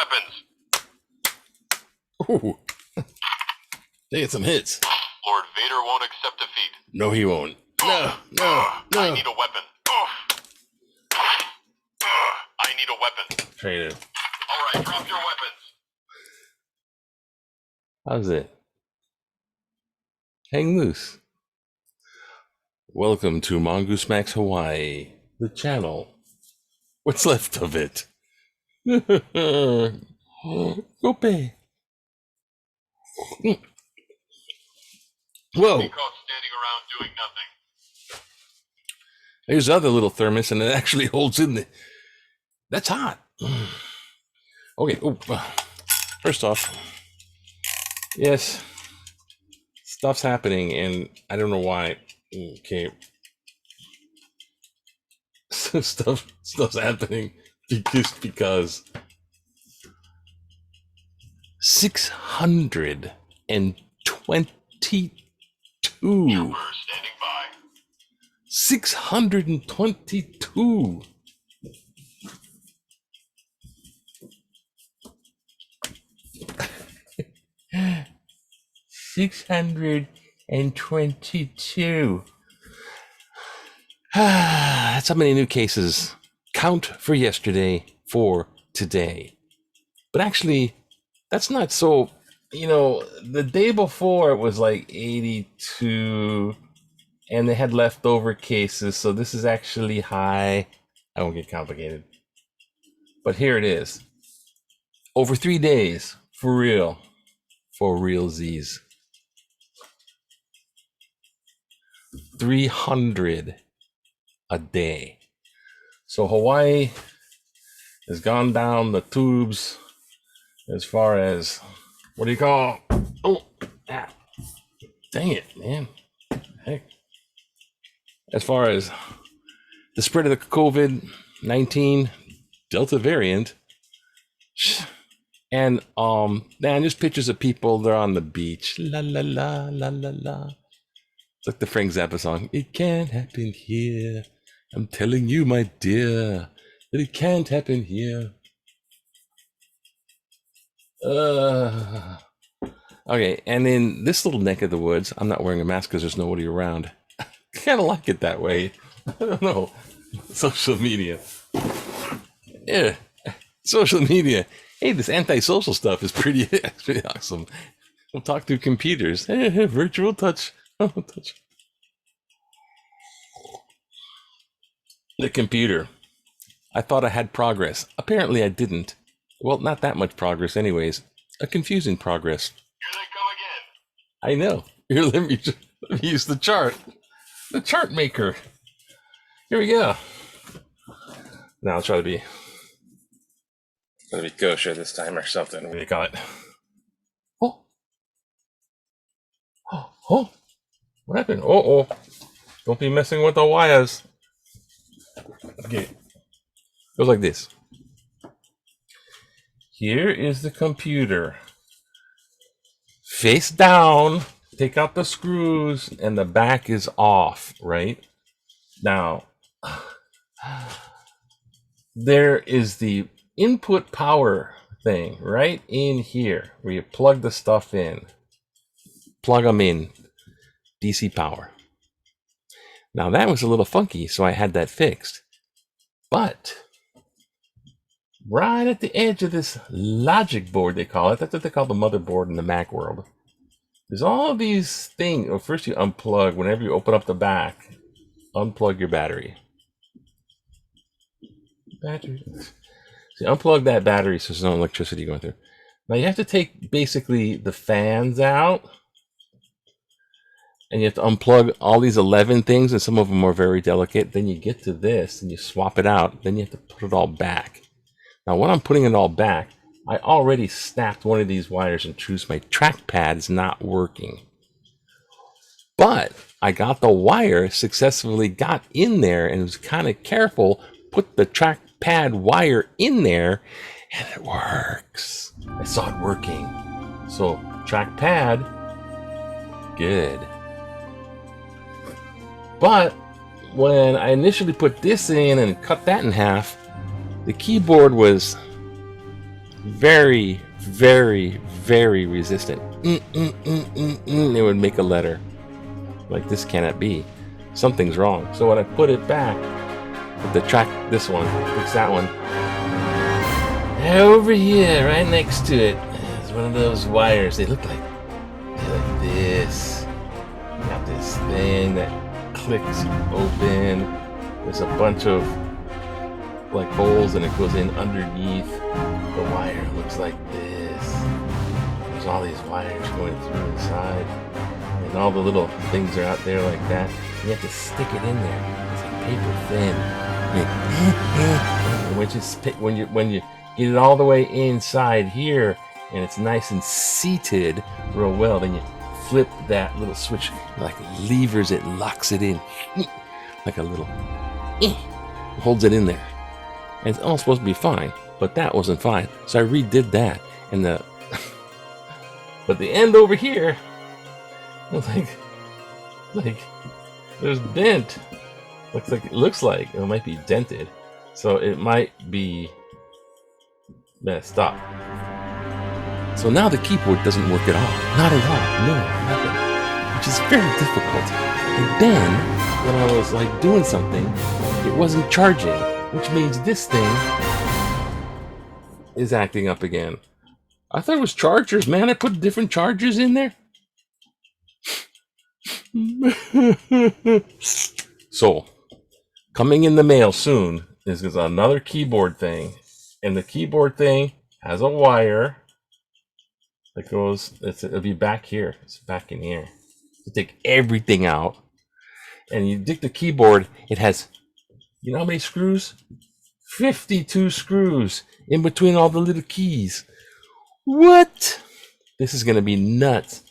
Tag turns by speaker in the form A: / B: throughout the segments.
A: weapons.
B: Ooh. They get some hits.
A: Lord Vader won't accept defeat.
B: No, he won't. No.
A: I need a weapon. I need a weapon.
B: Traitor.
A: Alright, drop your weapons.
B: How's it? Hang loose. Welcome to Mongoose Max Hawaii, the channel. What's left of it? Gope. Whoa.
A: Be caught standing around doing nothing.
B: There's other little thermos, and it actually holds in the. That's hot. Okay. Oh, first off, yes, stuff's happening, and I don't know why. Okay, so stuff's happening because 622.
A: Trooper standing by.
B: 622. $622. That's how many new cases. Count for yesterday for today. But actually, that's not so. The day before it was like 82, and they had leftover cases, so this is actually high. I won't get complicated. But here it is. Over 3 days, for real. For real Z's. 300 a day. So Hawaii has gone down the tubes as far as, what do you call? Oh, dang it, man. Heck. As far as the spread of the COVID-19 Delta variant, and man, just pictures of people, they're on the beach. La la la la la la. It's like the Frank Zappa song. It can't happen here. I'm telling you, my dear, that it can't happen here. Okay, and in this little neck of the woods, I'm not wearing a mask because there's nobody around. I kind of like it that way. I don't know. Social media. Yeah, social media. Hey, this antisocial stuff is pretty awesome. We'll talk through computers. Hey, virtual touch. Oh, touch. The computer. I thought I had progress. Apparently I didn't. Well, not that much progress anyways. A confusing progress.
A: Here they come again.
B: I know. Here, let me use the chart. The chart maker. Here we go. Now I'll try to be kosher this time or something. What do you call it? Oh. What happened? Oh. Don't be messing with the wires. Okay. Goes like this. Here is the computer. Face down. Take out the screws, and the back is off, right? Now, there is the input power thing right in here where you plug the stuff in. Plug them in. DC power. Now that was a little funky, so I had that fixed. But right at the edge of this logic board, they call it. That's what they call the motherboard in the Mac world. There's all these things. Well, first you unplug. Whenever you open up the back, unplug your battery. So unplug that battery so there's no electricity going through. Now you have to take basically the fans out. And you have to unplug all these 11 things, and some of them are very delicate. Then you get to this, and you swap it out. Then you have to put it all back. Now, when I'm putting it all back, I already snapped one of these wires, and truth, my trackpad is not working. But I got the wire, successfully got in there, and was kind of careful, put the trackpad wire in there, and it works. I saw it working. So, trackpad, good. But when I initially put this in and cut that in half, the keyboard was very, very, very resistant. It would make a letter. Like, this cannot be. Something's wrong. So when I put it back, with the track, this one, fix that one. Over here, right next to it, is one of those wires. They look like this. You got this thing that clicks open. There's a bunch of like holes, and it goes in underneath the wire. It looks like this. There's all these wires going through inside, and all the little things are out there like that. You have to stick it in there. It's like paper thin. And when you get it all the way inside here, and it's nice and seated real well, then you flip that little switch, like levers it, locks it in, like a little, holds it in there. And it's all supposed to be fine, but that wasn't fine. So I redid that, and but the end over here, it's like there's dent. Looks like it might be dented, so it might be messed up. So now the keyboard doesn't work at all. Not at all. No, nothing. Which is very difficult. And then, when I was like doing something, it wasn't charging, which means this thing is acting up again. I thought it was chargers, man. I put different chargers in there. So, coming in the mail soon is another keyboard thing. And the keyboard thing has a wire that goes, it'll be back here. It's back in here. You take everything out, and you dig the keyboard. It has, you know how many screws? 52 screws in between all the little keys. What? This is going to be nuts.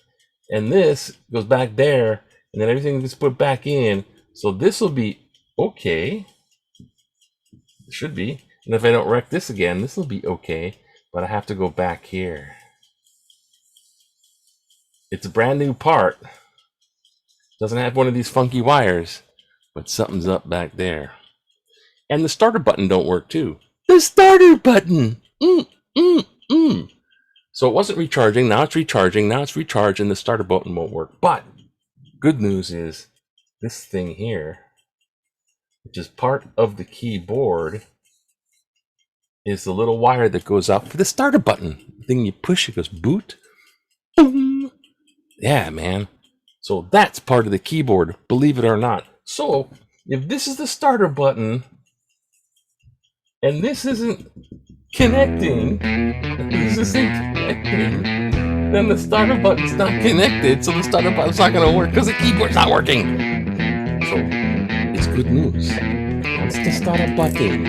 B: And this goes back there, and then everything gets put back in. So this will be okay. It should be. And if I don't wreck this again, this will be okay. But I have to go back here. It's a brand new part. Doesn't have one of these funky wires. But something's up back there. And the starter button don't work too. The starter button! So it wasn't recharging. Now it's recharging. Now it's recharged, and the starter button won't work. But good news is this thing here, which is part of the keyboard, is the little wire that goes out for the starter button. The thing you push, it goes boot. Boom. Yeah, man. So that's part of the keyboard, believe it or not. So if this is the starter button, and this isn't connecting, then the starter button's not connected, so the starter button's not going to work because the keyboard's not working. So it's good news. Once the starter button,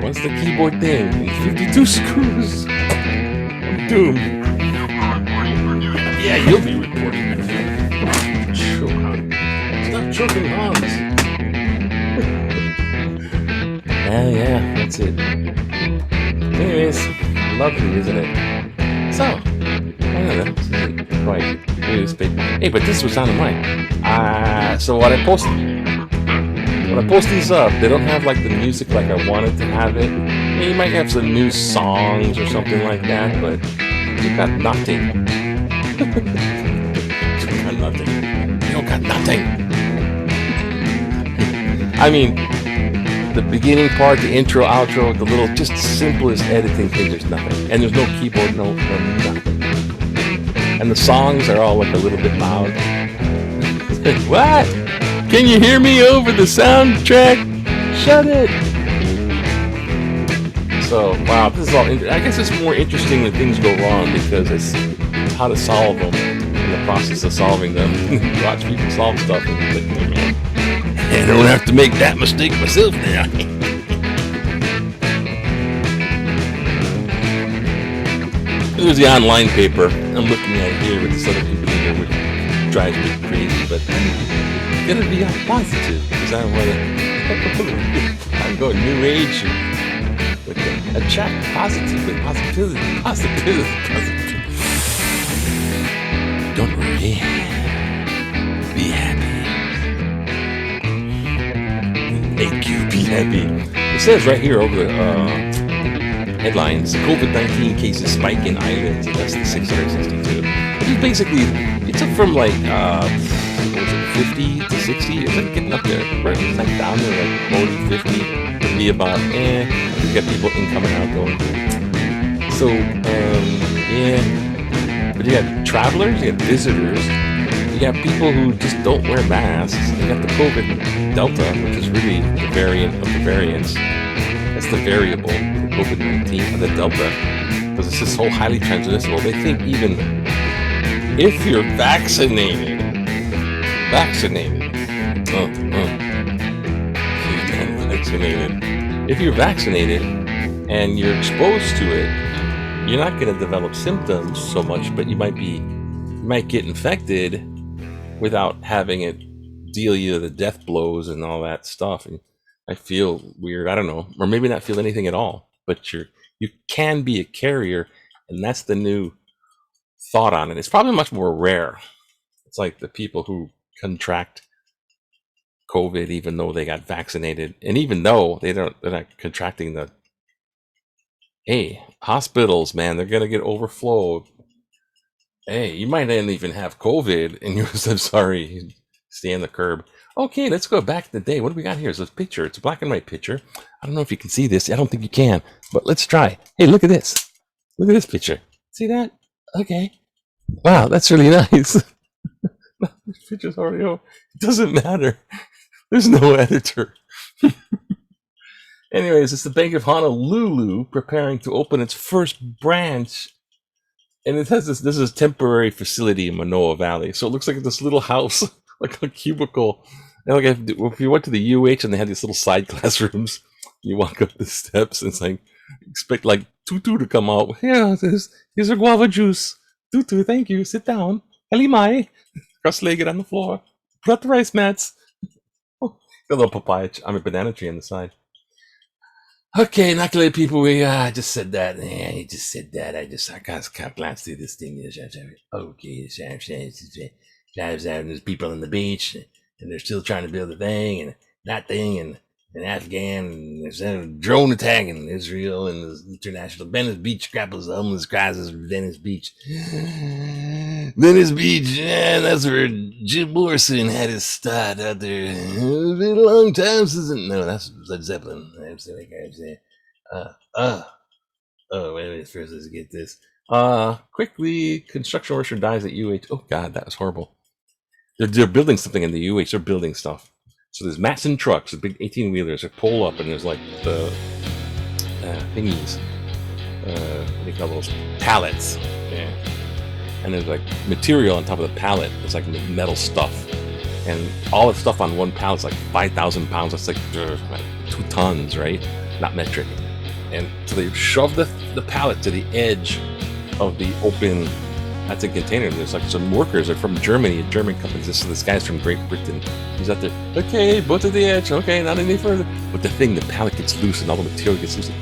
B: once the keyboard thing, and 52 screws, I'm doomed. Yeah, you'll be reporting. Stop choking Hans. Yeah, that's it. Anyways, lovely, isn't it? So, I don't know. This isn't quite newspaper. Hey, but this was on mine. So when I post these up, they don't have like the music like I wanted to have it. Yeah, you might have some new songs or something like that, but you got nothing. You got nothing. You don't got nothing. I mean, the beginning part, the intro, outro, the little, just simplest editing thing, there's nothing. And there's no keyboard, no nothing. And the songs are all like a little bit loud. What? Can you hear me over the soundtrack? Shut it. So, wow, this is all, I guess it's more interesting when things go wrong because it's how to solve them in the process of solving them. Watch people solve stuff and you're like, I don't have to make that mistake myself now. There's the online paper. I'm looking at it here with this other people in here, which drives me crazy, but I'm gonna be positive because I want to. I'm going new age with attract positive with positivity. Don't worry. Be happy. Make you be happy. It says right here over the Headlines: COVID-19 cases spike in islands. That's the 662. Which is basically, it's up from like, what was it, 50 to 60? It's like getting up there, right? It's like down there, like 40, 50. It'd be about, you got people in, coming, out, going. So, yeah. But you got travelers, you got visitors, you got people who just don't wear masks. You got the COVID Delta, which is really the variant of the variants. That's the variable for COVID-19 of the Delta, because it's this whole highly transmissible. They think even if you're vaccinated, if you're vaccinated and you're exposed to it, you're not going to develop symptoms so much, but you might get infected without having it deal you the death blows and all that stuff. And I feel weird. I don't know, or maybe not feel anything at all. But you can be a carrier, and that's the new thought on it. It's probably much more rare. It's like the people who contract COVID even though they got vaccinated, and even though they're not contracting the. Hey, hospitals, man, they're gonna get overflowed. Hey, you might not even have COVID, and you're I'm sorry, stay on the curb. Okay, let's go back to the day. What do we got here? It's a picture. It's a black and white picture. I don't know if you can see this. I don't think you can, but let's try. Hey, look at this. Look at this picture. See that? Okay. Wow, that's really nice. This picture's already over. It doesn't matter. There's no editor. Anyways, it's the Bank of Honolulu preparing to open its first branch. And it has this is a temporary facility in Manoa Valley. So it looks like this little house, like a cubicle. And like if you went to the UH and they had these little side classrooms, you walk up the steps and it's like, expect like Tutu to come out. Yeah, here's a guava juice. Tutu, thank you. Sit down. Halimai. Cross-legged on the floor. Put out the rice mats. Oh, got a little banana tree on the side. Okay, inoculate people. I just said that. Yeah, you just said that. I can't glance through this thing. Okay, there's people on the beach, and they're still trying to build a thing, and that thing, and Afghan, and there's a drone attack in Israel, and there's international Venice Beach grapples the homeless crisis of Venice Beach. Venice Beach, yeah, that's where Jim Morrison had his start out there. It's been a long time since. No, that's Led Zeppelin. Wait a minute, first let's get this. Quickly, construction worker dies at UH. Oh God, that was horrible. They're building something in the UH. They're building stuff. So there's Matson trucks, the big 18-wheelers. They pull up, and there's like the thingies. What do you call those? Pallets. Yeah. And there's like material on top of the pallet. It's like metal stuff, and all the stuff on one pallet is like 5,000 pounds. That's like 2 tons, right? Not metric. And so they shove the pallet to the edge of the open. That's a container. There's like some workers are from Germany, a German company. This guy's from Great Britain. He's out there. Okay, both to the edge. Okay, not any further. But the pallet gets loose and all the material gets loose. It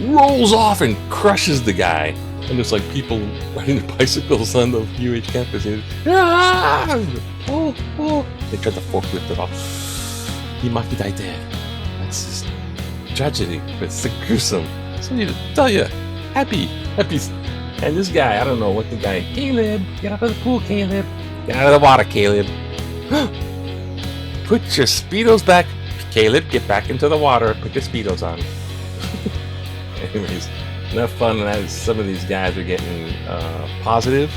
B: rolls off and crushes the guy. And there's like people riding their bicycles on the UH campus. And they tried to forklift it off. Himaki died there. That's just tragedy, but it's so gruesome. So I need to tell you, happy. And this guy, I don't know what the guy. Caleb, get out of the pool, Caleb. Get out of the water, Caleb. Put your Speedos back. Caleb, get back into the water. Put your Speedos on. Anyways, enough fun. And some of these guys are getting positive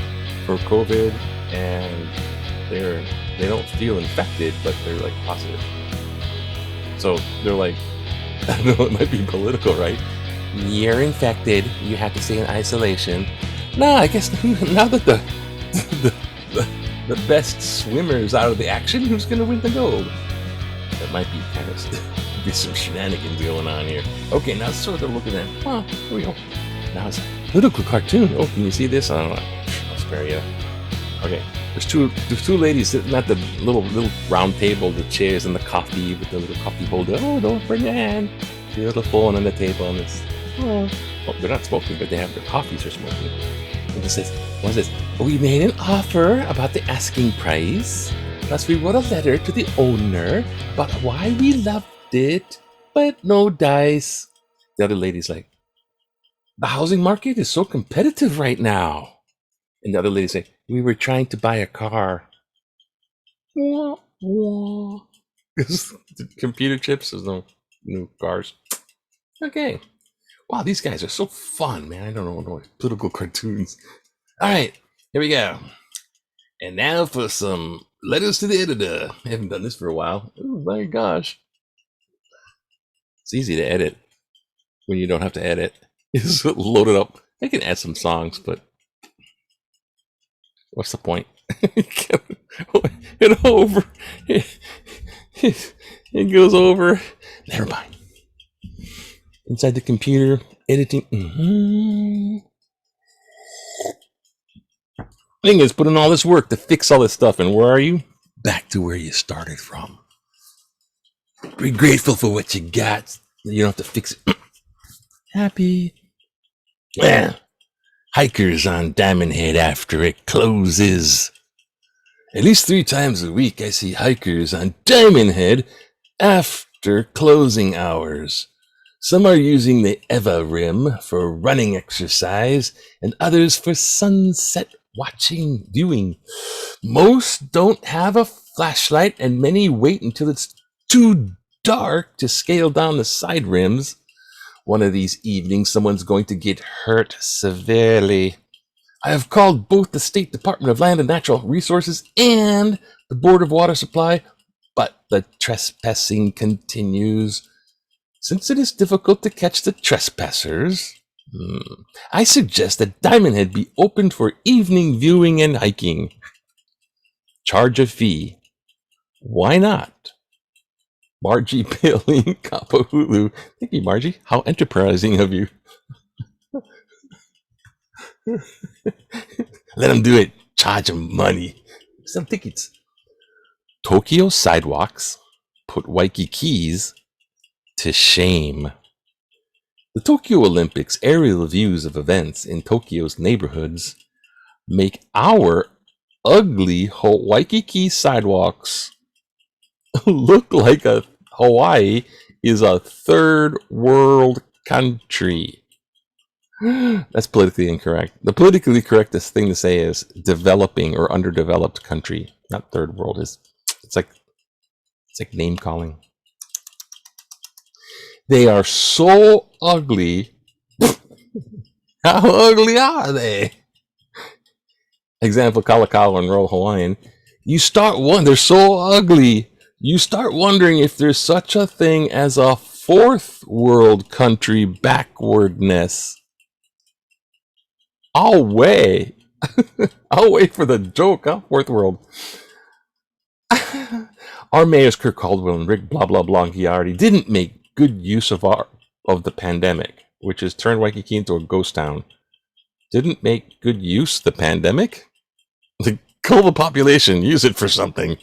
B: for COVID, and they don't feel infected, but they're like positive. So they're like, I don't know, it might be political, right? You're infected. You have to stay in isolation. No, I guess now that the best swimmers out of the action, who's going to win the gold? That might be kind of be some shenanigans going on here. Okay, now so they're looking at. Oh, here we go. Now it's a political cartoon. Oh, can you see this? I don't know. I'll spare you. Okay, there's two ladies sitting at the little round table, the chairs and the coffee with the little coffee holder. Oh, don't bring your hand. The little phone on the table and this. Oh, they're not smoking, but they have their coffees are smoking. And it says, what is this? We made an offer about the asking price. Plus, we wrote a letter to the owner about why we loved it, but no dice. The other lady's like, The housing market is so competitive right now. And the other lady say, we were trying to buy a car. Wah, wah. Computer chips, there's no new cars. Okay. Wow, these guys are so fun, man. I don't know political cartoons. All right, here we go. And now for some letters to the editor. I haven't done this for a while. Oh my gosh. It's easy to edit when you don't have to edit. Just load it up. I can add some songs, but what's the point? It over. It goes over. Never mind. Inside the computer, editing. Thing is, put in all this work to fix all this stuff, and where are you? Back to where you started from. Be grateful for what you got. You don't have to fix it. Happy. Yeah. Hikers on Diamond Head after it closes. At least 3 times a week, I see hikers on Diamond Head after closing hours. Some are using the Whatevah rim for running exercise, and others for sunset viewing. Most don't have a flashlight, and many wait until it's too dark to scale down the side rims. One of these evenings, someone's going to get hurt severely. I have called both the State Department of Land and Natural Resources and the Board of Water Supply, but the trespassing continues. Since it is difficult to catch the trespassers, I suggest that Diamond Head be opened for evening viewing and hiking. Charge a fee. Why not? Margie Paling Kapahulu. Thank you, Margie. How enterprising of you. Let them do it. Charge them money. Some tickets. Tokyo sidewalks put Waikikis to shame. The Tokyo Olympics aerial views of events in Tokyo's neighborhoods make our ugly Waikiki sidewalks look like Hawaii is a third world country. That's politically incorrect. The politically correctest thing to say is developing or underdeveloped country, not third world. It's like name calling. They are so ugly. How ugly are they? Example, Kalakaua and Royal Hawaiian. They're so ugly. You start wondering if there's such a thing as a fourth world country backwardness. I'll wait for the joke, huh? Fourth world. Our mayors, Kirk Caldwell and Rick blah blah Blanchiardi, didn't make good use of the pandemic, which has turned Waikiki into a ghost town. Didn't make good use of the pandemic? Cull the population, use it for something.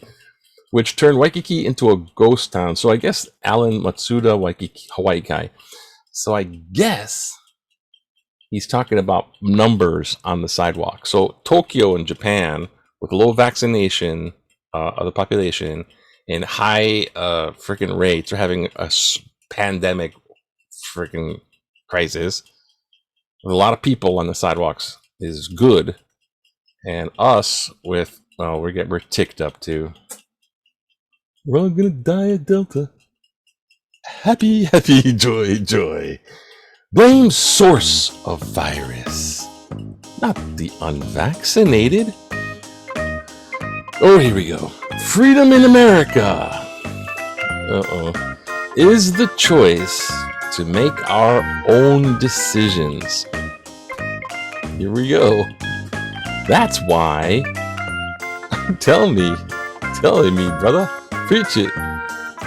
B: Which turned Waikiki into a ghost town. So I guess Alan Matsuda, Waikiki, Hawaii guy. So I guess he's talking about numbers on the sidewalk. So Tokyo in Japan, with low vaccination of the population and high freaking rates, are having a pandemic freaking crisis. With a lot of people on the sidewalks is good, and us with we're ticked up too. We're all gonna die at Delta. Happy, joy. Blame source of virus, not the unvaccinated. Oh, here we go. Freedom in America. Is the choice to make our own decisions. Here we go. That's why. Telling me, brother. Preach it.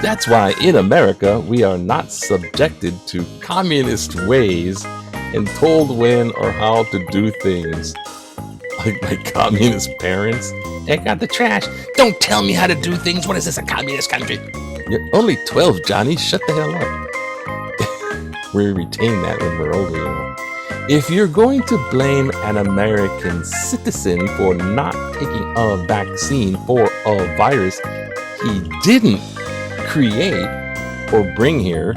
B: That's why in America we are not subjected to communist ways and told when or how to do things. Like my communist parents. Take out the trash. Don't tell me how to do things. What is this, a communist country? You're only 12, Johnny. Shut the hell up. We retain that when we're older, you know. If you're going to blame an American citizen for not taking a vaccine for a virus he didn't create or bring here,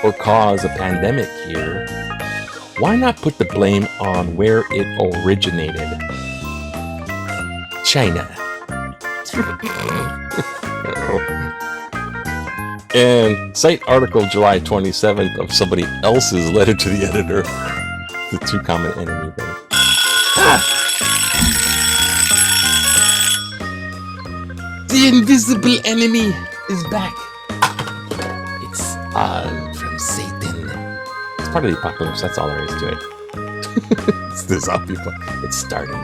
B: or cause a pandemic here, why not put the blame on where it originated? China. And cite article July 27th of somebody else's letter to the editor. The two common enemy thing. The invisible enemy is back. It's all from Satan. It's part of the apocalypse. That's all there is to it. It's the zombie. It's starting.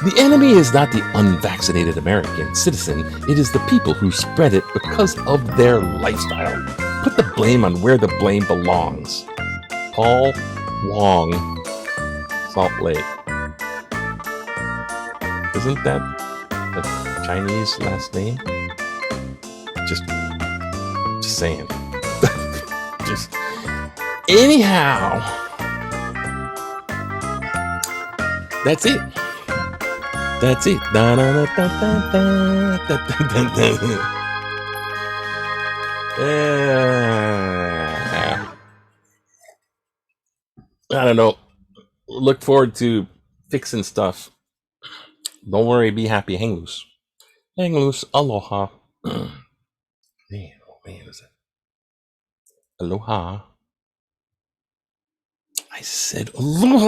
B: The enemy is not the unvaccinated American citizen. It is the people who spread it because of their lifestyle. Put the blame on where the blame belongs. Paul Wong, Salt Lake. Isn't that a Chinese last name? Just saying. Just anyhow. That's it. That's it. I don't know. Look forward to fixing stuff. Don't worry, be happy. Hang loose. Hang loose. Aloha. Man, oh man, is that? Aloha. I said aloha.